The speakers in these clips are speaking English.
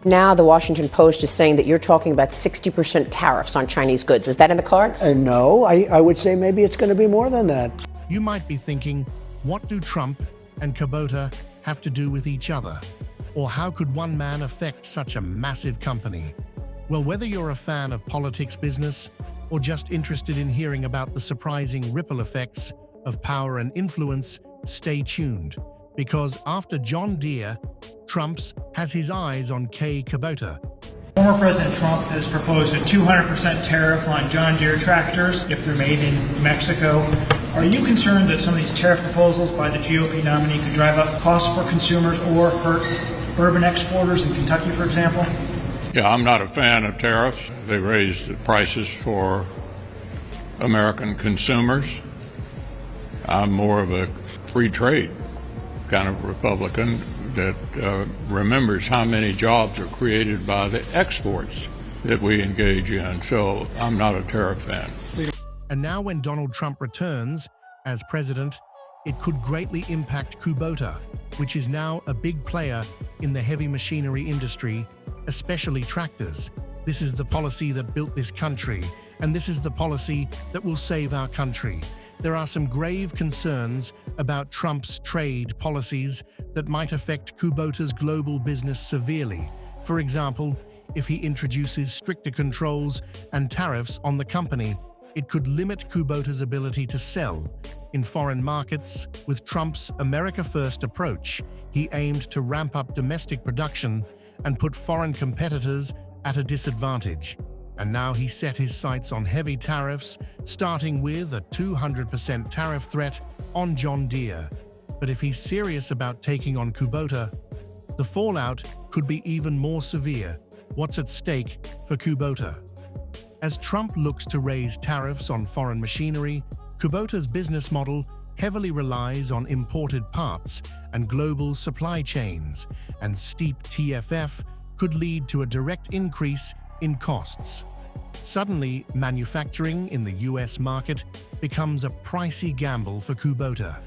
Now the Washington Post is saying that you're talking about 60% tariffs on Chinese goods. Is that in the cards? No, I would say maybe it's going to be more than that. You might be thinking, what do Trump and Kubota have to do with each other? Or how could one man affect such a massive company? Well, whether you're a fan of politics, business, or just interested in hearing about the surprising ripple effects of power and influence, stay tuned. Because after John Deere, Trump's has his eyes on Kubota. Former President Trump has proposed a 200% tariff on John Deere tractors if they're made in Mexico. Are you concerned that some of these tariff proposals by the GOP nominee could drive up costs for consumers or hurt urban exporters in Kentucky, for example? Yeah, I'm not a fan of tariffs. They raise the prices for American consumers. I'm more of a free trade kind of Republican that remembers how many jobs are created by the exports that we engage in. So I'm not a tariff fan. And now when Donald Trump returns as president, it could greatly impact Kubota, which is now a big player in the heavy machinery industry, especially tractors. This is the policy that built this country, and this is the policy that will save our country. There are some grave concerns about Trump's trade policies that might affect Kubota's global business severely. For example, if he introduces stricter controls and tariffs on the company, it could limit Kubota's ability to sell in foreign markets. With Trump's America First approach, he aimed to ramp up domestic production and put foreign competitors at a disadvantage. And now he set his sights on heavy tariffs, starting with a 200% tariff threat on John Deere. But if he's serious about taking on Kubota, the fallout could be even more severe. What's at stake for Kubota? As Trump looks to raise tariffs on foreign machinery, Kubota's business model heavily relies on imported parts and global supply chains, and steep TFF could lead to a direct increase in costs. Suddenly, manufacturing in the US market becomes a pricey gamble for Kubota.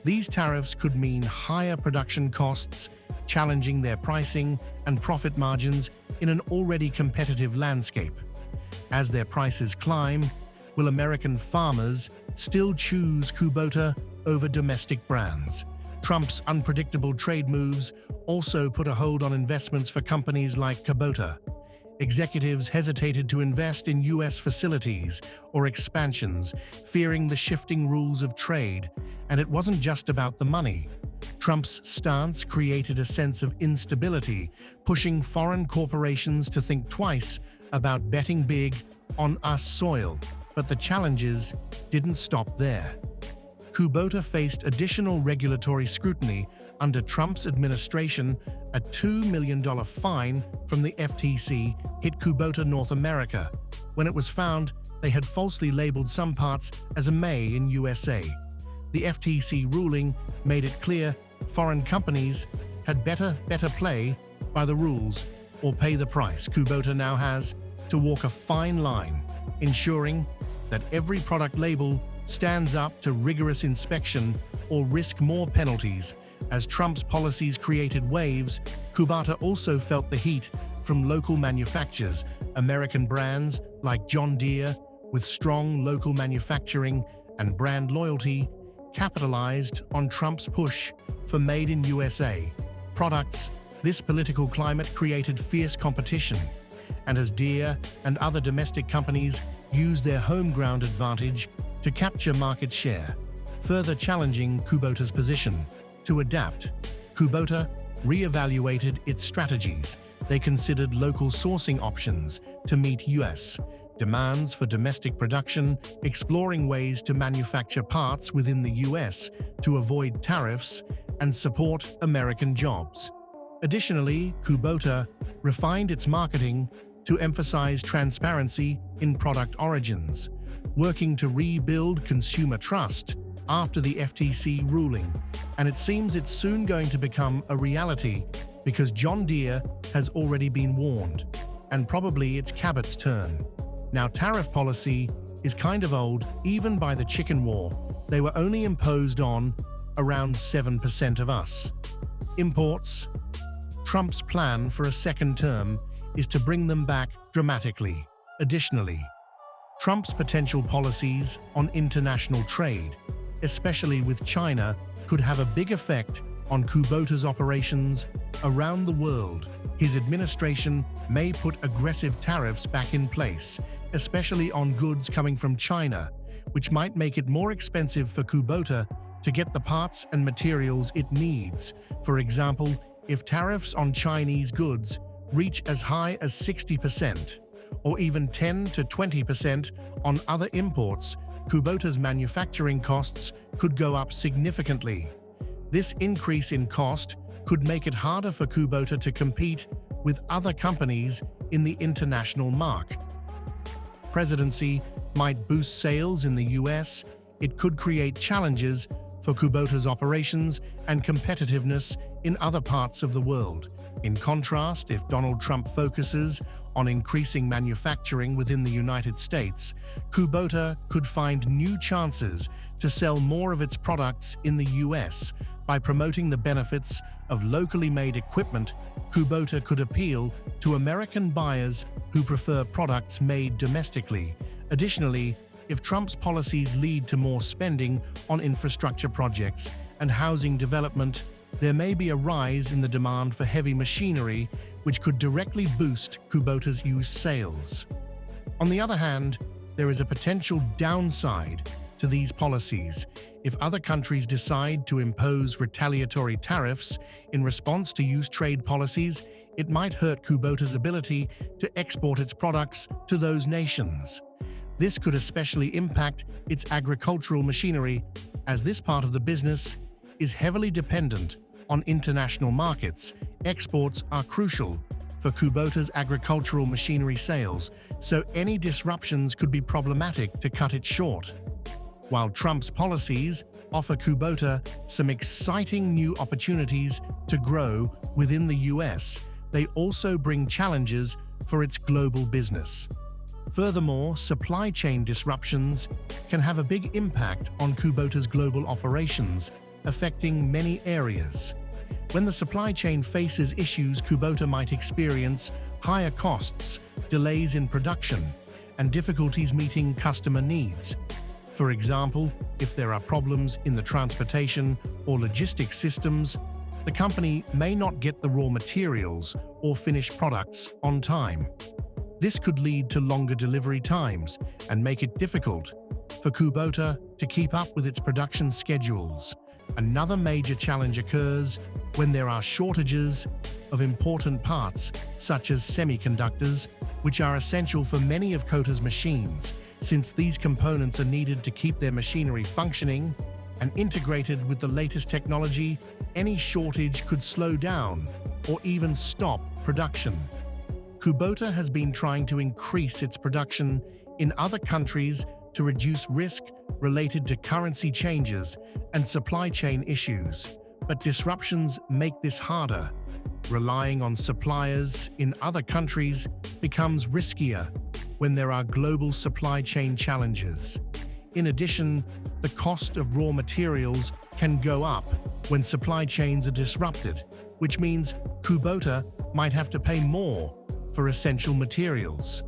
These tariffs could mean higher production costs, challenging their pricing and profit margins in an already competitive landscape. As their prices climb, will American farmers still choose Kubota over domestic brands? Trump's unpredictable trade moves also put a hold on investments for companies like Kubota. Executives hesitated to invest in US facilities or expansions, fearing the shifting rules of trade. And it wasn't just about the money. Trump's stance created a sense of instability, pushing foreign corporations to think twice about betting big on US soil. But the challenges didn't stop there. Kubota faced additional regulatory scrutiny under Trump's administration. A $2 million fine from the FTC hit Kubota North America when it was found they had falsely labeled some parts as a May in USA. The FTC ruling made it clear foreign companies had better play by the rules or pay the price. Kubota now has to walk a fine line, ensuring that every product label stands up to rigorous inspection or risk more penalties. As Trump's policies created waves, Kubota also felt the heat from local manufacturers. American brands like John Deere, with strong local manufacturing and brand loyalty, capitalized on Trump's push for Made in USA products. This political climate created fierce competition, and as Deere and other domestic companies used their home ground advantage to capture market share, further challenging Kubota's position. To adapt, Kubota re-evaluated its strategies. They considered local sourcing options to meet US demands for domestic production, exploring ways to manufacture parts within the US to avoid tariffs and support American jobs. Additionally, Kubota refined its marketing to emphasize transparency in product origins, working to rebuild consumer trust after the FTC ruling. And it seems it's soon going to become a reality because John Deere has already been warned, and probably it's Cabot's turn. Now, tariff policy is kind of old. Even by the chicken war, they were only imposed on around 7% of us. Imports Trump's plan for a second term is to bring them back dramatically. Additionally, Trump's potential policies on international trade, especially with China, could have a big effect on Kubota's operations around the world. His administration may put aggressive tariffs back in place, especially on goods coming from China, which might make it more expensive for Kubota to get the parts and materials it needs. For example, if tariffs on Chinese goods reach as high as 60%, or even 10 to 20% on other imports, Kubota's manufacturing costs could go up significantly. This increase in cost could make it harder for Kubota to compete with other companies in the international market. Presidency might boost sales in the US. It could create challenges for Kubota's operations and competitiveness in other parts of the world. In contrast, if Donald Trump focuses on increasing manufacturing within the United States, Kubota could find new chances to sell more of its products in the US. By promoting the benefits of locally made equipment, Kubota could appeal to American buyers who prefer products made domestically. Additionally, if Trump's policies lead to more spending on infrastructure projects and housing development, there may be a rise in the demand for heavy machinery, which could directly boost Kubota's used sales. On the other hand, there is a potential downside to these policies. If other countries decide to impose retaliatory tariffs in response to used trade policies, it might hurt Kubota's ability to export its products to those nations. This could especially impact its agricultural machinery, as this part of the business is heavily dependent on international markets. Exports are crucial for Kubota's agricultural machinery sales, so any disruptions could be problematic to cut it short. While Trump's policies offer Kubota some exciting new opportunities to grow within the US, they also bring challenges for its global business. Furthermore, supply chain disruptions can have a big impact on Kubota's global operations, affecting many areas. When the supply chain faces issues, Kubota might experience higher costs, delays in production, and difficulties meeting customer needs. For example, if there are problems in the transportation or logistics systems, the company may not get the raw materials or finished products on time. This could lead to longer delivery times and make it difficult for Kubota to keep up with its production schedules. Another major challenge occurs when there are shortages of important parts, such as semiconductors, which are essential for many of Kubota's machines. Since these components are needed to keep their machinery functioning and integrated with the latest technology, any shortage could slow down or even stop production. Kubota has been trying to increase its production in other countries to reduce risk related to currency changes and supply chain issues, but disruptions make this harder. Relying on suppliers in other countries becomes riskier when there are global supply chain challenges. In addition, the cost of raw materials can go up when supply chains are disrupted, which means Kubota might have to pay more for essential materials.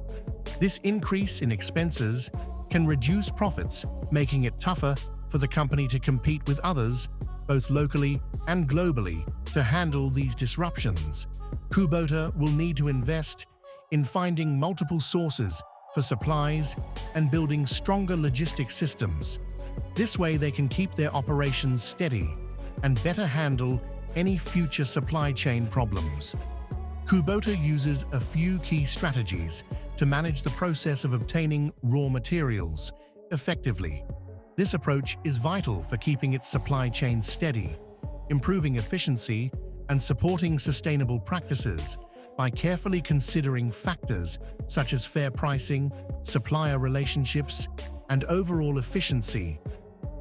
This increase in expenses can reduce profits, making it tougher for the company to compete with others, both locally and globally, to handle these disruptions. Kubota will need to invest in finding multiple sources for supplies and building stronger logistics systems. This way they can keep their operations steady and better handle any future supply chain problems. Kubota uses a few key strategies to manage the process of obtaining raw materials effectively. This approach is vital for keeping its supply chain steady, improving efficiency, and supporting sustainable practices. By carefully considering factors such as fair pricing, supplier relationships, and overall efficiency,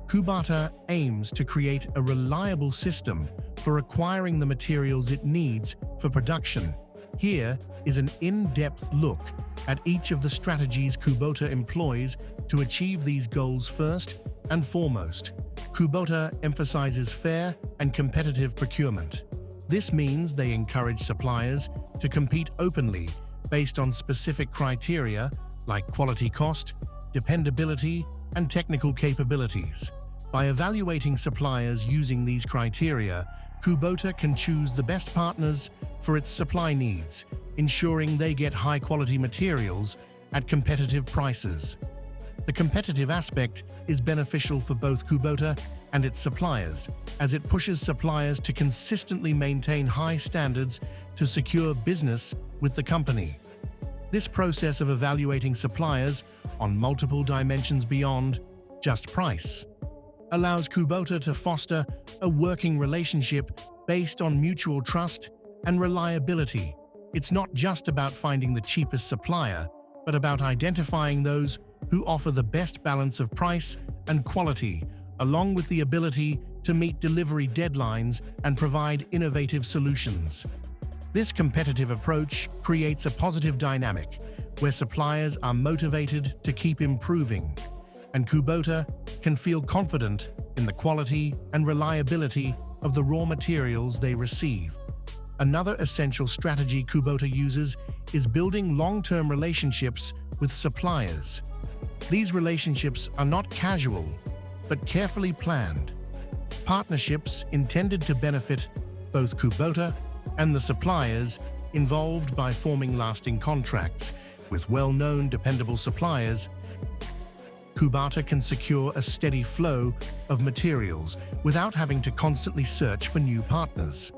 Kubota aims to create a reliable system for acquiring the materials it needs for production. Here is an in-depth look at each of the strategies Kubota employs to achieve these goals. First and foremost, Kubota emphasizes fair and competitive procurement. This means they encourage suppliers to compete openly based on specific criteria like quality cost, dependability, and technical capabilities. By evaluating suppliers using these criteria, Kubota can choose the best partners for its supply needs, ensuring they get high-quality materials at competitive prices. The competitive aspect is beneficial for both Kubota and its suppliers, as it pushes suppliers to consistently maintain high standards to secure business with the company. This process of evaluating suppliers on multiple dimensions beyond just price allows Kubota to foster a working relationship based on mutual trust and reliability. It's not just about finding the cheapest supplier, but about identifying those who offer the best balance of price and quality, along with the ability to meet delivery deadlines and provide innovative solutions. This competitive approach creates a positive dynamic where suppliers are motivated to keep improving, and Kubota can feel confident in the quality and reliability of the raw materials they receive. Another essential strategy Kubota uses is building long-term relationships with suppliers. These relationships are not casual, but carefully planned. Partnerships intended to benefit both Kubota and the suppliers involved. By forming lasting contracts with well-known, dependable suppliers, Kubota can secure a steady flow of materials without having to constantly search for new partners.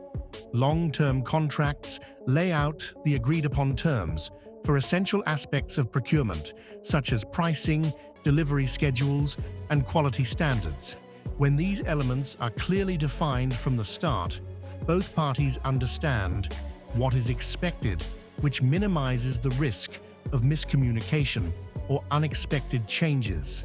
Long-term contracts lay out the agreed-upon terms for essential aspects of procurement, such as pricing, delivery schedules, and quality standards. When these elements are clearly defined from the start, both parties understand what is expected, which minimizes the risk of miscommunication or unexpected changes.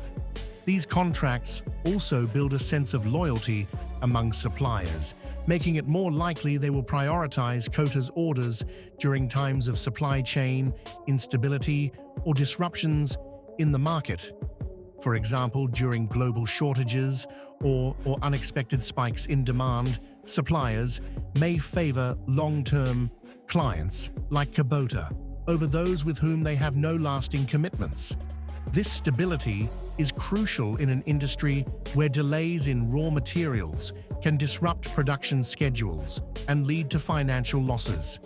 These contracts also build a sense of loyalty among suppliers, making it more likely they will prioritize Kubota's orders during times of supply chain instability or disruptions in the market. For example, during global shortages or unexpected spikes in demand, suppliers may favor long-term clients like Kubota over those with whom they have no lasting commitments. This stability is crucial in an industry where delays in raw materials can disrupt production schedules and lead to financial losses.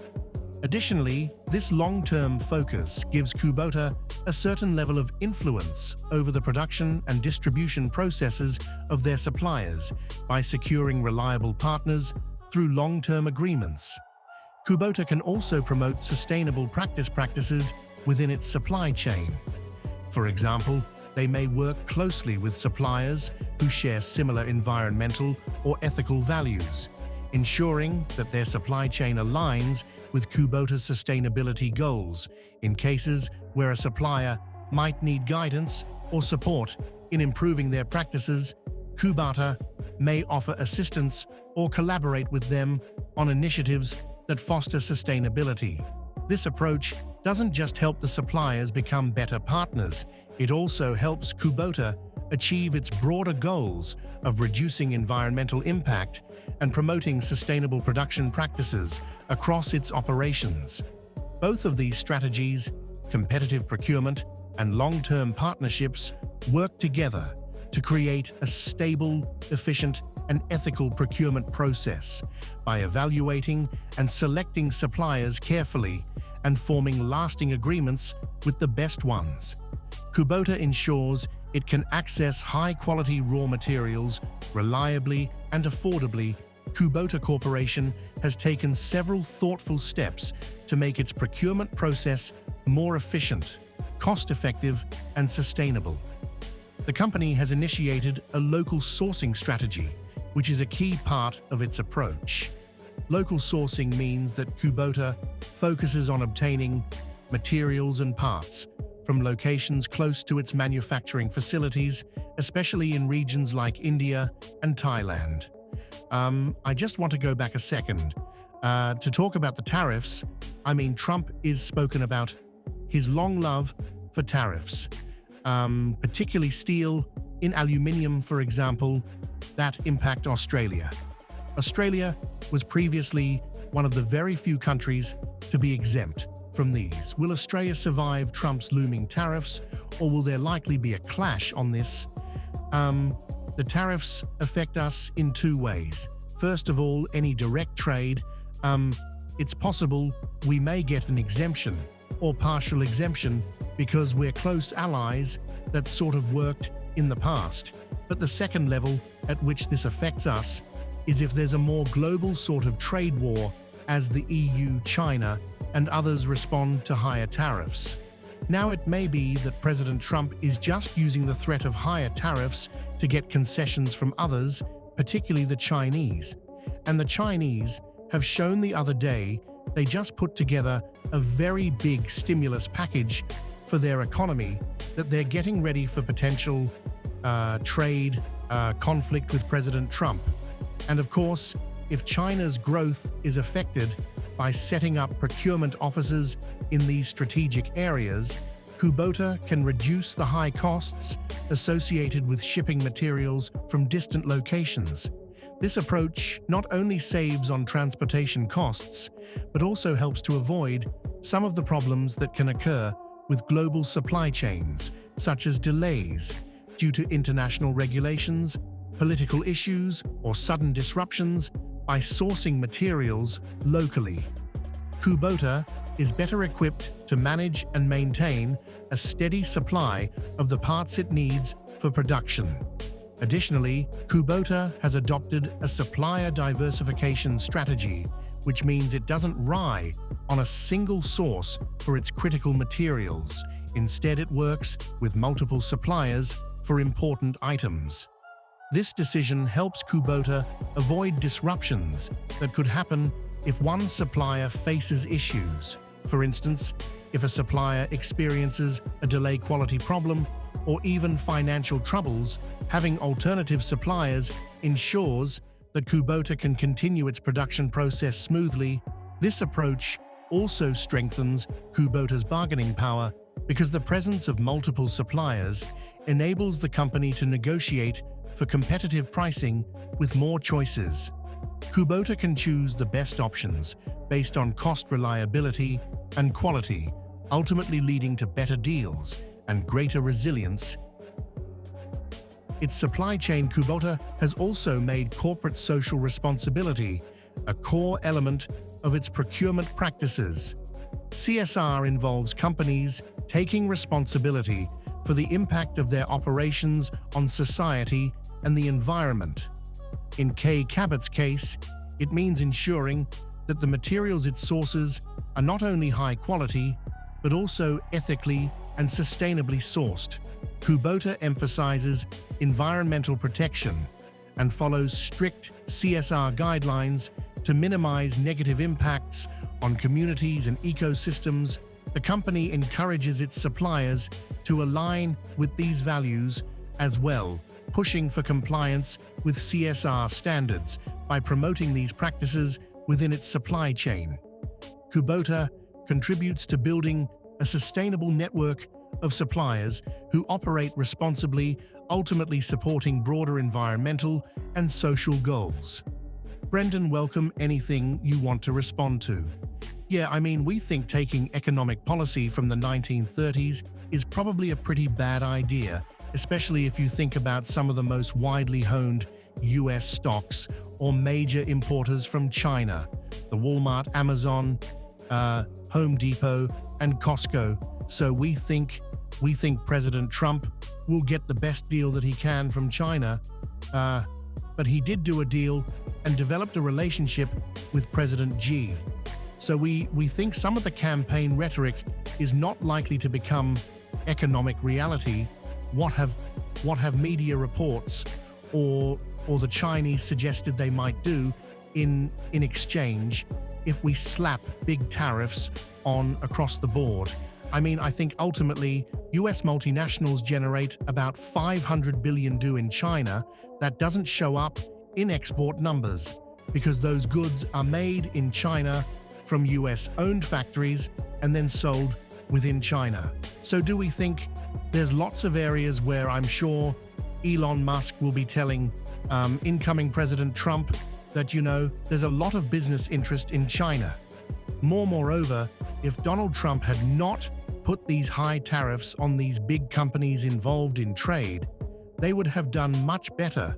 Additionally, this long-term focus gives Kubota a certain level of influence over the production and distribution processes of their suppliers by securing reliable partners through long-term agreements. Kubota can also promote sustainable practices within its supply chain. For example, they may work closely with suppliers who share similar environmental or ethical values, ensuring that their supply chain aligns with Kubota's sustainability goals. In cases where a supplier might need guidance or support in improving their practices, Kubota may offer assistance or collaborate with them on initiatives that foster sustainability. This approach doesn't just help the suppliers become better partners, it also helps Kubota achieve its broader goals of reducing environmental impact and promoting sustainable production practices across its operations. Both of these strategies, competitive procurement and long-term partnerships, work together to create a stable, efficient, and ethical procurement process. By evaluating and selecting suppliers carefully and forming lasting agreements with the best ones, Kubota ensures it can access high-quality raw materials reliably and affordably. Kubota Corporation has taken several thoughtful steps to make its procurement process more efficient, cost-effective, and sustainable. The company has initiated a local sourcing strategy, which is a key part of its approach. Local sourcing means that Kubota focuses on obtaining materials and parts from locations close to its manufacturing facilities, especially in regions like India and Thailand. I just want to go back a second to talk about the tariffs. I mean, Trump is spoken about his long love for tariffs, particularly steel in aluminium, for example, that impact Australia. Australia was previously one of the very few countries to be exempt from these. Will Australia survive Trump's looming tariffs, or will there likely be a clash on this? The tariffs affect us in two ways. First of all, any direct trade, it's possible we may get an exemption or partial exemption because we're close allies that sort of worked in the past. But the second level at which this affects us is if there's a more global sort of trade war as the EU, China, and others respond to higher tariffs. Now it may be that President Trump is just using the threat of higher tariffs to get concessions from others, particularly the Chinese. And the Chinese have shown the other day they just put together a very big stimulus package for their economy that they're getting ready for potential trade conflict with President Trump. And of course, if China's growth is affected by setting up procurement offices in these strategic areas, Kubota can reduce the high costs associated with shipping materials from distant locations. This approach not only saves on transportation costs, but also helps to avoid some of the problems that can occur with global supply chains, such as delays due to international regulations, political issues, or sudden disruptions by sourcing materials locally. Kubota is better equipped to manage and maintain a steady supply of the parts it needs for production. Additionally, Kubota has adopted a supplier diversification strategy, which means it doesn't rely on a single source for its critical materials. Instead, it works with multiple suppliers for important items. This decision helps Kubota avoid disruptions that could happen if one supplier faces issues. For instance, if a supplier experiences a delay quality problem or even financial troubles, having alternative suppliers ensures that Kubota can continue its production process smoothly. This approach also strengthens Kubota's bargaining power because the presence of multiple suppliers enables the company to negotiate for competitive pricing with more choices. Kubota can choose the best options based on cost, reliability, and quality, ultimately leading to better deals and greater resilience. Its supply chain. Kubota has also made corporate social responsibility a core element of its procurement practices. CSR involves companies taking responsibility for the impact of their operations on society and the environment. In Kay Cabot's case, it means ensuring that the materials it sources are not only high quality, but also ethically and sustainably sourced. Kubota emphasizes environmental protection and follows strict CSR guidelines to minimize negative impacts on communities and ecosystems. The company encourages its suppliers to align with these values as well, pushing for compliance with CSR standards by promoting these practices within its supply chain. Kubota contributes to building a sustainable network of suppliers who operate responsibly, ultimately supporting broader environmental and social goals. Brendan, welcome. Anything you want to respond to? Yeah, I mean, we think taking economic policy from the 1930s is probably a pretty bad idea, especially if you think about some of the most widely owned US stocks or major importers from China, the Walmart, Amazon, Home Depot, and Costco. So we think President Trump will get the best deal that he can from China, but he did do a deal and developed a relationship with President Xi. So we think some of the campaign rhetoric is not likely to become economic reality. What have media reports or the Chinese suggested they might do in exchange if we slap big tariffs on across the board? I mean, I think ultimately US multinationals generate about $500 billion due in China that doesn't show up in export numbers because those goods are made in China from US-owned factories and then sold within China. So do we think there's lots of areas where I'm sure Elon Musk will be telling incoming President Trump that, there's a lot of business interest in China. Moreover, if Donald Trump had not put these high tariffs on these big companies involved in trade, they would have done much better.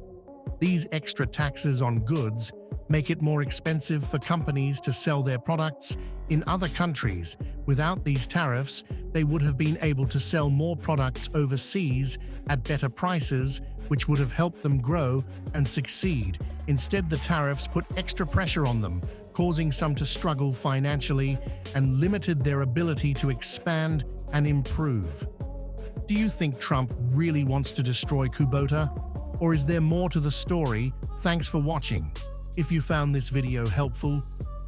These extra taxes on goods make it more expensive for companies to sell their products in other countries. Without these tariffs, they would have been able to sell more products overseas at better prices, which would have helped them grow and succeed. Instead, the tariffs put extra pressure on them, causing some to struggle financially and limited their ability to expand and improve. Do you think Trump really wants to destroy Kubota? Or is there more to the story? Thanks for watching. If you found this video helpful,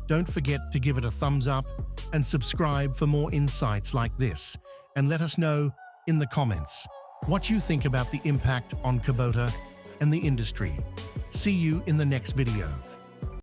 don't forget to give it a thumbs up and subscribe for more insights like this. And let us know in the comments what you think about the impact on Kubota and the industry. See you in the next video.